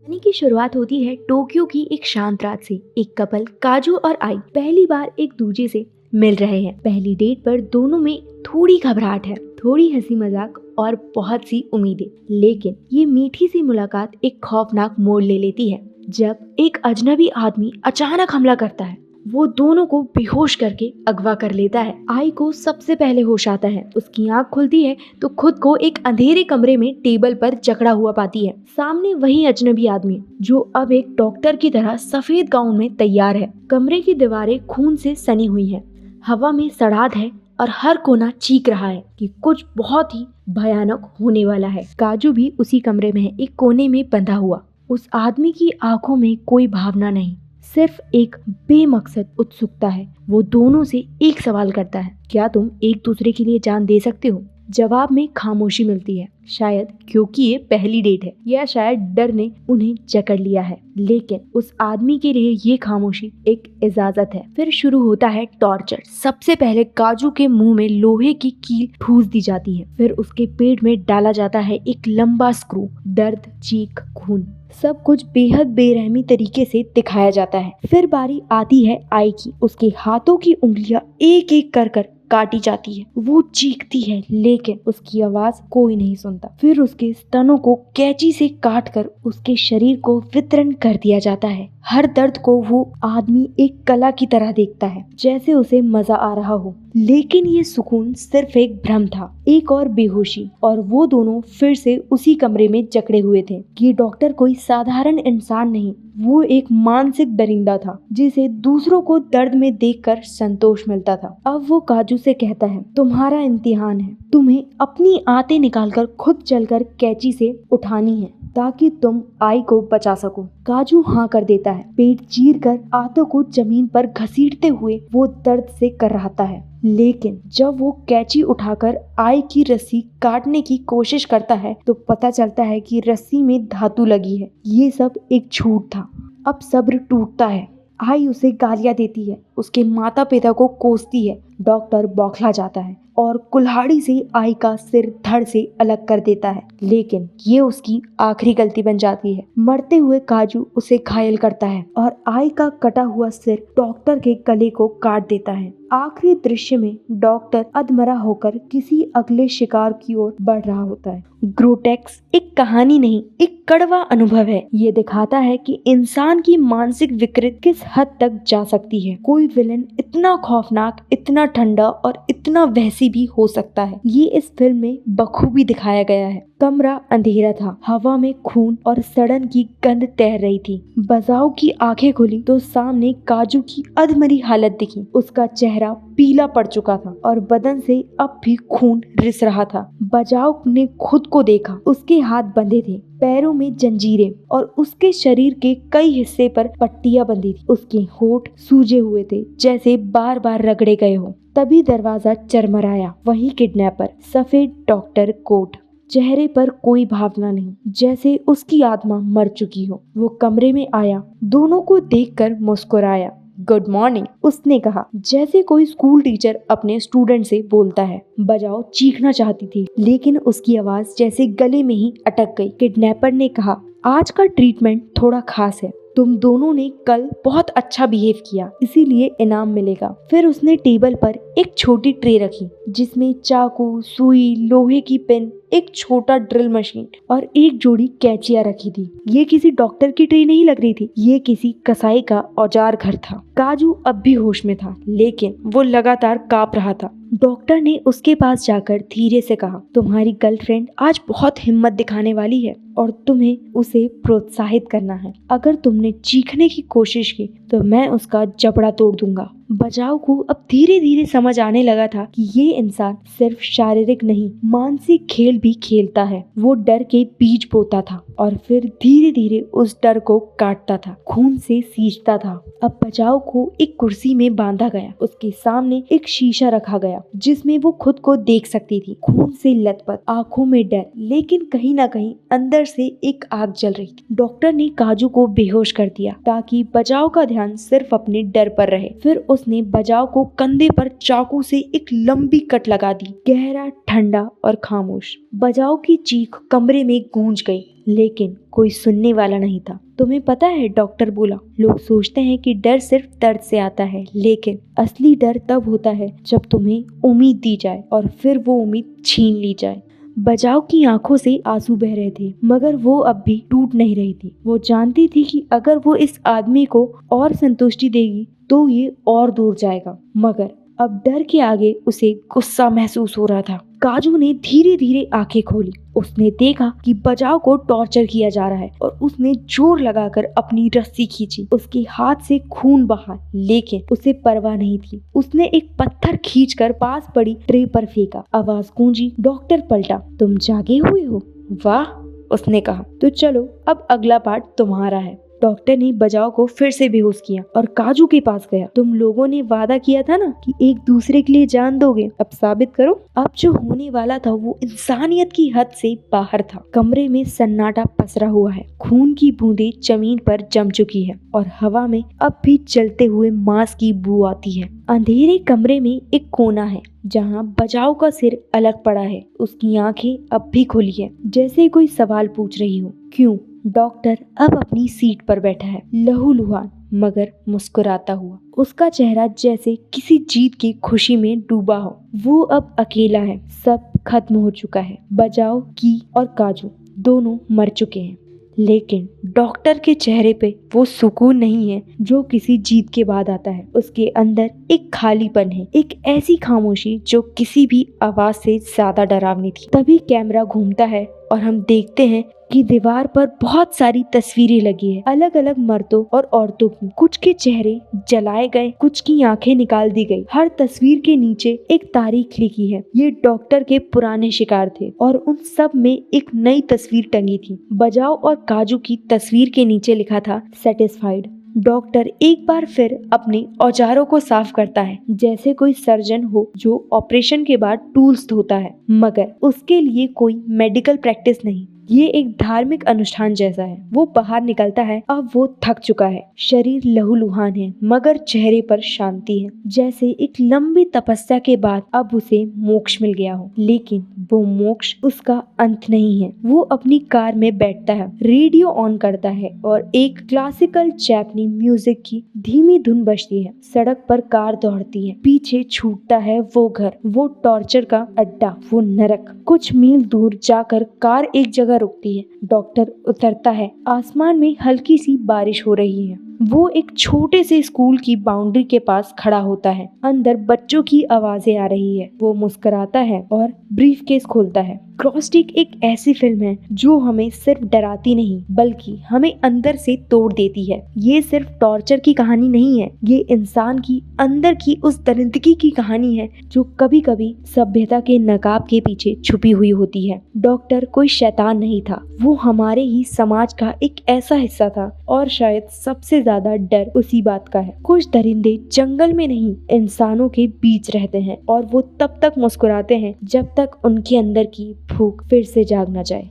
कहानी की शुरुआत होती है टोक्यो की एक शांत रात से। एक कपल काजू और आई पहली बार एक दूसरे से मिल रहे हैं। पहली डेट पर दोनों में थोड़ी घबराहट है, थोड़ी हंसी मजाक और बहुत सी उम्मीदें। लेकिन ये मीठी सी मुलाकात एक खौफनाक मोड़ ले लेती है जब एक अजनबी आदमी अचानक हमला करता है। वो दोनों को बेहोश करके अगवा कर लेता है। आई को सबसे पहले होश आता है। उसकी आंख खुलती है तो खुद को एक अंधेरे कमरे में टेबल पर जकड़ा हुआ पाती है। सामने वही अजनबी आदमी जो अब एक डॉक्टर की तरह सफेद गाउन में तैयार है। कमरे की दीवारें खून से सनी हुई हैं, हवा में सड़ाहट है और हर कोना चीख रहा है कि कुछ बहुत ही भयानक होने वाला है। काजू भी उसी कमरे में है, एक कोने में बंधा हुआ। उस आदमी की आंखों में कोई भावना नहीं, सिर्फ एक बेमकसद उत्सुकता है। वो दोनों से एक सवाल करता है, क्या तुम एक दूसरे के लिए जान दे सकते हो? जवाब में खामोशी मिलती है, शायद क्योंकि ये पहली डेट है या शायद डर ने उन्हें जकड़ लिया है। लेकिन उस आदमी के लिए ये खामोशी एक इजाजत है। फिर शुरू होता है टॉर्चर। सबसे पहले काजू के मुंह में लोहे की कील ठूस दी जाती है, फिर उसके पेट में डाला जाता है एक लंबा स्क्रू। दर्द, चीख, खून, सब कुछ बेहद बेरहमी तरीके से दिखाया जाता है। फिर बारी आती है आई की। उसके हाथों की उंगलियां एक एक कर कर काटी जाती है। वो चीखती है लेकिन उसकी आवाज कोई नहीं सुनता। फिर उसके स्तनों को कैंची से काट कर उसके शरीर को वितरण कर दिया जाता है। हर दर्द को वो आदमी एक कला की तरह देखता है, जैसे उसे मजा आ रहा हो। लेकिन ये सुकून सिर्फ एक भ्रम था, एक और बेहोशी, और वो दोनों फिर से उसी कमरे में जकड़े हुए थे। ये डॉक्टर कोई साधारण इंसान नहीं, वो एक मानसिक दरिंदा था जिसे दूसरों को दर्द में देखकर संतोष मिलता था। अब वो काजू से कहता है, तुम्हारा इम्तिहान है, तुम्हें अपनी आंतें निकालकर खुद चलकर कैंची से उठानी है ताकि तुम आई को बचा सको। काजू हाँ कर देता है। पेट चीर कर आंतों को जमीन पर घसीटते हुए वो दर्द से कराहता है। लेकिन जब वो कैंची उठाकर आई की रस्सी काटने की कोशिश करता है तो पता चलता है कि रस्सी में धातु लगी है। ये सब एक झूठ था। अब सब्र टूटता है। आई उसे गालियां देती है, उसके माता पिता को कोसती है। डॉक्टर बौखला जाता है और कुल्हाड़ी से आई का सिर धड़ से अलग कर देता है। लेकिन ये उसकी आखिरी गलती बन जाती है। मरते हुए काजू उसे घायल करता है और आई का कटा हुआ सिर डॉक्टर के गले को काट देता है। आखिरी दृश्य में डॉक्टर अधमरा होकर किसी अगले शिकार की ओर बढ़ रहा होता है। ग्रोटेक्स एक कहानी नहीं, एक कड़वा अनुभव है। ये दिखाता है कि इंसान की मानसिक विकृति किस हद तक जा सकती है। कोई विलन इतना खौफनाक, इतना ठंडा और इतना वहसी भी हो सकता है। ये इस फिल्म में बखूबी दिखाया गया है। कमरा अंधेरा था, हवा में खून और सड़न की गंध तैर रही थी। बजाओ की आंखें खुली तो सामने काजू की अधमरी हालत दिखी। उसका चेहरा पीला पड़ चुका था और बदन से अब भी खून रिस रहा था। बजाओ ने खुद को देखा, उसके हाथ बंधे थे, पैरों में जंजीरें और उसके शरीर के कई हिस्से पर पट्टियां बंधी थी। उसके होंठ सूजे हुए थे, जैसे बार बार रगड़े गए हो। तभी दरवाजा चरमराया। वही किडनैपर, सफेद डॉक्टर कोट, चेहरे पर कोई भावना नहीं, जैसे उसकी आत्मा मर चुकी हो। वो कमरे में आया, दोनों को देखकर मुस्कुराया। गुड मॉर्निंग, उसने कहा, जैसे कोई स्कूल टीचर अपने स्टूडेंट से बोलता है। बजाओ चीखना चाहती थी लेकिन उसकी आवाज जैसे गले में ही अटक गई। किडनैपर ने कहा, आज का ट्रीटमेंट थोड़ा खास है। तुम दोनों ने कल बहुत अच्छा बिहेव किया, इसीलिए इनाम मिलेगा। फिर उसने टेबल पर एक छोटी ट्रे रखी जिसमें चाकू, सुई, लोहे की पिन, एक छोटा ड्रिल मशीन और एक जोड़ी कैंचियां रखी थी। ये किसी डॉक्टर की ट्रे नहीं लग रही थी, ये किसी कसाई का औजार घर था। काजू अब भी होश में था लेकिन वो लगातार कांप रहा था। डॉक्टर ने उसके पास जाकर धीरे से कहा, तुम्हारी गर्लफ्रेंड आज बहुत हिम्मत दिखाने वाली है और तुम्हें उसे प्रोत्साहित करना है। अगर तुमने चीखने की कोशिश की तो मैं उसका जबड़ा तोड़ दूंगा। बजाओ को अब धीरे धीरे समझ आने लगा था कि ये इंसान सिर्फ शारीरिक नहीं, मानसिक खेल भी खेलता है। वो डर के बीज बोता था और फिर धीरे धीरे उस डर को काटता था, खून से सींचता था। अब बजाओ को एक कुर्सी में बांधा गया। उसके सामने एक शीशा रखा गया जिसमें वो खुद को देख सकती थी। खून से लथपथ, आंखों में डर, लेकिन कहीं ना कहीं अंदर से एक आग जल रही थी। डॉक्टर ने काजू को बेहोश कर दिया ताकि बजाओ का ध्यान सिर्फ अपने डर पर रहे। फिर उसने बजाओ को कंधे पर चाकू से एक लंबी कट लगा दी। गहरा, ठंडा और खामोश। बजाओ की चीख कमरे में गूंज गई, लेकिन कोई सुनने वाला नहीं था। तुम्हें पता है, डॉक्टर बोला, लोग सोचते हैं कि डर सिर्फ दर्द से आता है, लेकिन असली डर तब होता है जब तुम्हें उम्मीद दी जाए और फिर वो उम्मीद छीन ली जाए। बजाओ की आंखों से आंसू बह रहे थे, मगर वो अब भी टूट नहीं रही थी। वो जानती थी कि अगर वो इस आदमी को और संतुष्टि देगी तो ये और दूर जाएगा, मगर अब डर के आगे उसे गुस्सा महसूस हो रहा था। काजू ने धीरे धीरे आंखें खोली। उसने देखा कि बजाओ को टॉर्चर किया जा रहा है और उसने जोर लगाकर अपनी रस्सी खींची। उसके हाथ से खून बहा, लेकिन उसे परवाह नहीं थी। उसने एक पत्थर खींचकर पास पड़ी ट्रे पर फेंका। आवाज गूंजी। डॉक्टर पलटा। तुम जागे हुए हो? वाह, उसने कहा। तो चलो, अब अगला पार्ट तुम्हारा है। डॉक्टर ने बजाओ को फिर से बेहोश किया और काजू के पास गया। तुम लोगों ने वादा किया था ना कि एक दूसरे के लिए जान दोगे, अब साबित करो। अब जो होने वाला था वो इंसानियत की हद से बाहर था। कमरे में सन्नाटा पसरा हुआ है। खून की बूंदें जमीन पर जम चुकी है और हवा में अब भी जलते हुए मांस की बू आती है। अंधेरे कमरे में एक कोना है जहाँ बजाओ का सिर अलग पड़ा है। उसकी आंखें अब भी खुली है, जैसे कोई सवाल पूछ रही हो। क्यों? डॉक्टर अब अपनी सीट पर बैठा है, लहूलुहान मगर मुस्कुराता हुआ। उसका चेहरा जैसे किसी जीत की खुशी में डूबा हो। वो अब अकेला है। सब खत्म हो चुका है। बजाओ, की और काजू दोनों मर चुके हैं, लेकिन डॉक्टर के चेहरे पे वो सुकून नहीं है जो किसी जीत के बाद आता है। उसके अंदर एक खालीपन है, एक ऐसी खामोशी जो किसी भी आवाज से ज्यादा डरावनी थी। तभी कैमरा घूमता है और हम देखते हैं कि दीवार पर बहुत सारी तस्वीरें लगी है, अलग अलग मर्दों और औरतों की। कुछ के चेहरे जलाए गए, कुछ की आंखें निकाल दी गई। हर तस्वीर के नीचे एक तारीख लिखी है। ये डॉक्टर के पुराने शिकार थे और उन सब में एक नई तस्वीर टंगी थी। बजाओ और काजू की तस्वीर के नीचे लिखा था सेटिस्फाइड। डॉक्टर एक बार फिर अपने औजारों को साफ करता है, जैसे कोई सर्जन हो जो ऑपरेशन के बाद टूल्स धोता है, मगर उसके लिए कोई मेडिकल प्रैक्टिस नहीं। ये एक धार्मिक अनुष्ठान जैसा है। वो बाहर निकलता है। अब वो थक चुका है, शरीर लहूलुहान है, मगर चेहरे पर शांति है, जैसे एक लंबी तपस्या के बाद अब उसे मोक्ष मिल गया हो। लेकिन वो मोक्ष उसका अंत नहीं है। वो अपनी कार में बैठता है, रेडियो ऑन करता है और एक क्लासिकल जैपनी म्यूजिक की धीमी धुन बजती है। सड़क पर कार दौड़ती है। पीछे छूटता है वो घर, वो टॉर्चर का अड्डा, वो नरक। कुछ मील दूर जाकर कार एक जगह रुकती है। डॉक्टर उतरता है। आसमान में हल्की सी बारिश हो रही है। वो एक छोटे से स्कूल की बाउंड्री के पास खड़ा होता है। अंदर बच्चों की आवाजें आ रही है। वो मुस्कुराता है और ब्रीफकेस खोलता है। क्रॉसस्टिक एक ऐसी फिल्म है जो हमें सिर्फ डराती नहीं बल्कि हमें अंदर से तोड़ देती है। ये सिर्फ टॉर्चर की कहानी नहीं है, ये इंसान की अंदर की उस दरिंदगी की कहानी है जो कभी कभी सभ्यता के नकाब के पीछे छुपी हुई होती है। डॉक्टर कोई शैतान नहीं था, वो हमारे ही समाज का एक ऐसा हिस्सा था और शायद सबसे ज्यादा डर उसी बात का है। कुछ दरिंदे जंगल में नहीं, इंसानों के बीच रहते हैं और वो तब तक मुस्कुराते हैं जब तक उनके अंदर की भूख फिर से जाग न जाए।